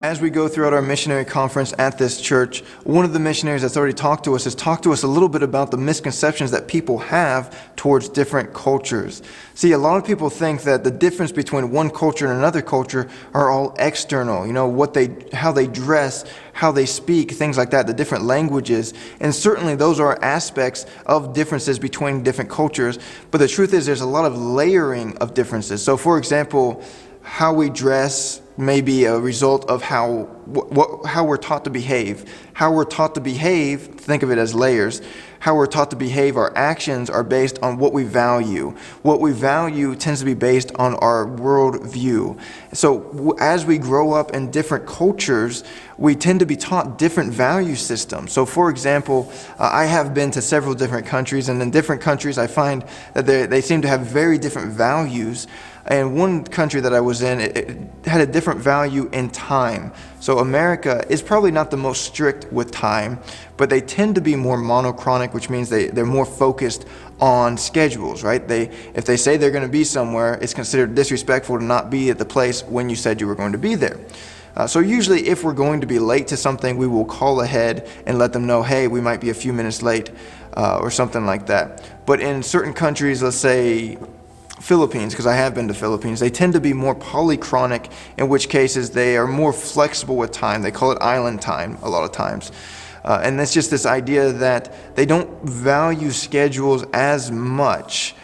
As we go throughout our missionary conference at this church, one of the missionaries that's already talked to us has talked to us a little bit about the misconceptions that people have towards different cultures. See, a lot of people think that the difference between one culture and another culture are all external, how they dress, how they speak, things like that, the different languages. And certainly those are aspects of differences between different cultures. But the truth is there's a lot of layering of differences. So for example, how we dress may be a result of how we're taught to behave. How we're taught to behave, think of it as layers. How we're taught to behave, our actions are based on what we value. What we value tends to be based on our worldview. So as we grow up in different cultures, we tend to be taught different value systems. So for example, I have been to several different countries, and in different countries I find that they seem to have very different values. And one country that I was in, it had a different value in time. So America is probably not the most strict with time, but they tend to be more monochronic, which means they're more focused on schedules, right? If they say they're going to be somewhere, it's considered disrespectful to not be at the place when you said you were going to be there. So usually if we're going to be late to something, we will call ahead and let them know, hey, we might be a few minutes late or something like that. But in certain countries, let's say Philippines, because I have been to Philippines, they tend to be more polychronic, in which cases they are more flexible with time. They call it island time a lot of times. And it's just this idea that they don't value schedules as much.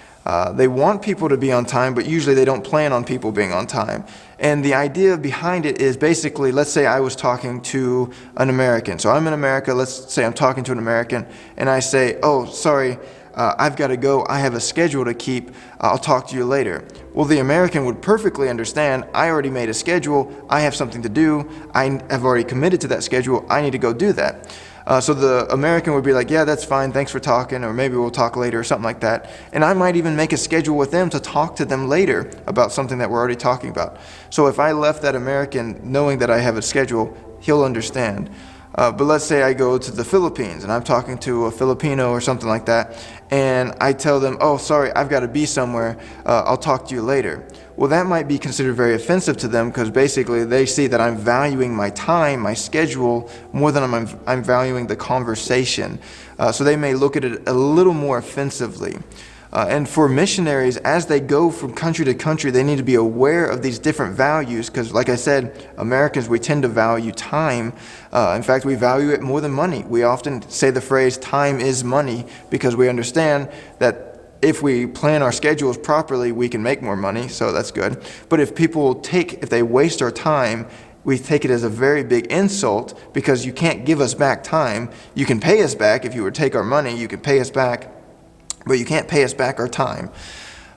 They want people to be on time, but usually they don't plan on people being on time. And the idea behind it is basically, let's say I was talking to an American. So I'm in America, let's say I'm talking to an American, and I say, oh, sorry, I've got to go, I have a schedule to keep, I'll talk to you later. Well, the American would perfectly understand, I already made a schedule, I have something to do, I have already committed to that schedule, I need to go do that. So the American would be like, yeah, that's fine, thanks for talking, or maybe we'll talk later, or something like that. And I might even make a schedule with them to talk to them later about something that we're already talking about. So if I left that American knowing that I have a schedule, he'll understand. But let's say I go to the Philippines and I'm talking to a Filipino or something like that, and I tell them, oh, sorry, I've got to be somewhere, I'll talk to you later. Well, that might be considered very offensive to them because basically they see that I'm valuing my time, my schedule, more than I'm valuing the conversation. So they may look at it a little more offensively. And for missionaries, as they go from country to country, they need to be aware of these different values because, like I said, Americans, we tend to value time. In fact, we value it more than money. We often say the phrase, time is money, because we understand that if we plan our schedules properly, we can make more money, so that's good. But if they waste our time, we take it as a very big insult because you can't give us back time. You can pay us back if you would take our money, you can pay us back, but you can't pay us back our time.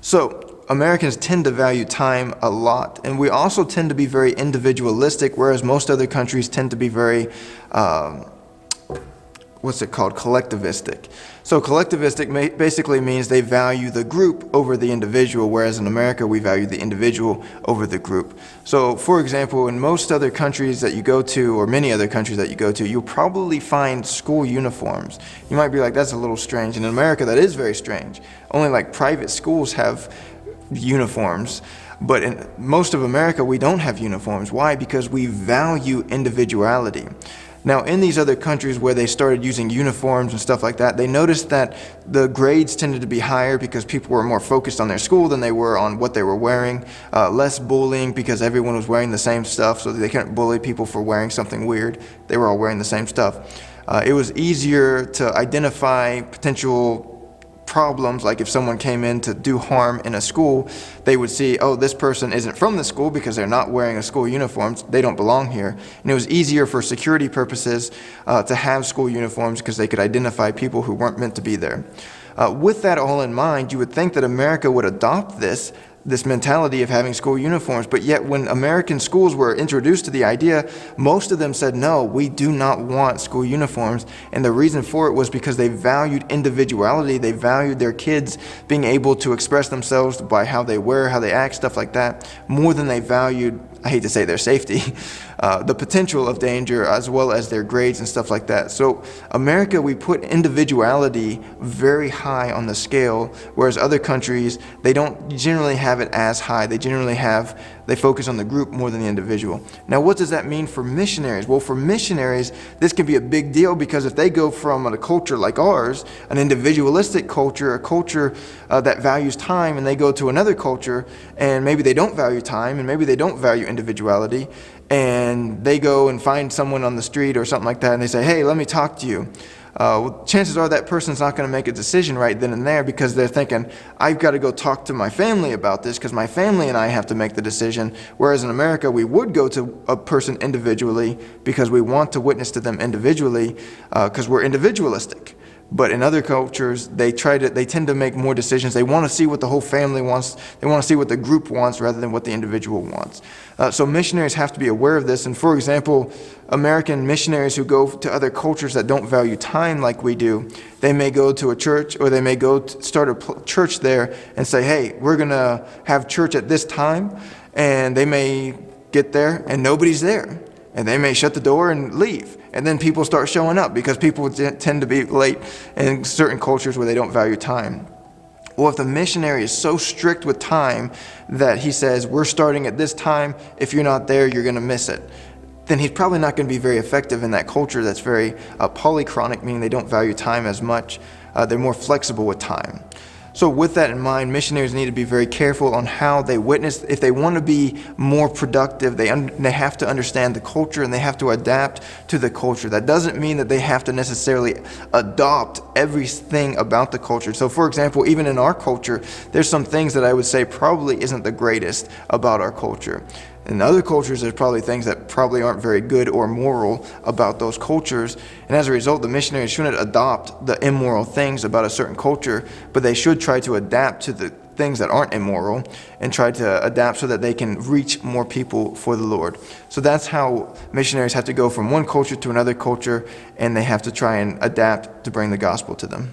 So Americans tend to value time a lot, and we also tend to be very individualistic, whereas most other countries tend to be very, collectivistic. So collectivistic basically means they value the group over the individual, whereas in America we value the individual over the group. So for example, in most other countries that you go to, or many other countries that you go to, you'll probably find school uniforms. You might be like, that's a little strange. In America, that is very strange. Only like private schools have uniforms. But in most of America, we don't have uniforms. Why? Because we value individuality. Now, in these other countries where they started using uniforms and stuff like that, they noticed that the grades tended to be higher because people were more focused on their school than they were on what they were wearing. Less bullying because everyone was wearing the same stuff, so they couldn't bully people for wearing something weird. They were all wearing the same stuff. It was easier to identify potential problems, like if someone came in to do harm in a school, they would see, oh, this person isn't from the school because they're not wearing a school uniform, they don't belong here. And it was easier for security purposes to have school uniforms because they could identify people who weren't meant to be there. With that all in mind, you would think that America would adopt this mentality of having school uniforms, but yet when American schools were introduced to the idea, most of them said, no, we do not want school uniforms. And the reason for it was because they valued individuality. They valued their kids being able to express themselves by how they wear, how they act, stuff like that, more than they valued, I hate to say, their safety. the potential of danger, as well as their grades and stuff like that. So America, we put individuality very high on the scale, whereas other countries, they don't generally have it as high. They focus on the group more than the individual. Now, what does that mean for missionaries? Well, for missionaries, this can be a big deal, because if they go from a culture like ours, an individualistic culture, a culture that values time, and they go to another culture and maybe they don't value time and maybe they don't value individuality, and they go and find someone on the street or something like that and they say, hey, let me talk to you. Chances are that person's not going to make a decision right then and there, because they're thinking, I've got to go talk to my family about this because my family and I have to make the decision. Whereas in America, we would go to a person individually because we want to witness to them individually, because we're individualistic. But in other cultures, they tend to make more decisions. They want to see what the whole family wants. They want to see what the group wants rather than what the individual wants. So missionaries have to be aware of this. And for example, American missionaries who go to other cultures that don't value time like we do, they may go to a church, or they may go start a church there and say, hey, we're going to have church at this time. And they may get there and nobody's there. And they may shut the door and leave. And then people start showing up, because people tend to be late in certain cultures where they don't value time. Well, if the missionary is so strict with time that he says, we're starting at this time, if you're not there, you're going to miss it, then he's probably not going to be very effective in that culture that's very polychronic, meaning they don't value time as much. They're more flexible with time. So with that in mind, missionaries need to be very careful on how they witness. If they want to be more productive, they have to understand the culture, and they have to adapt to the culture. That doesn't mean that they have to necessarily adopt everything about the culture. So for example, even in our culture, there's some things that I would say probably isn't the greatest about our culture. In other cultures, there's probably things that probably aren't very good or moral about those cultures. And as a result, the missionaries shouldn't adopt the immoral things about a certain culture, but they should try to adapt to the things that aren't immoral and try to adapt so that they can reach more people for the Lord. So that's how missionaries have to go from one culture to another culture, and they have to try and adapt to bring the gospel to them.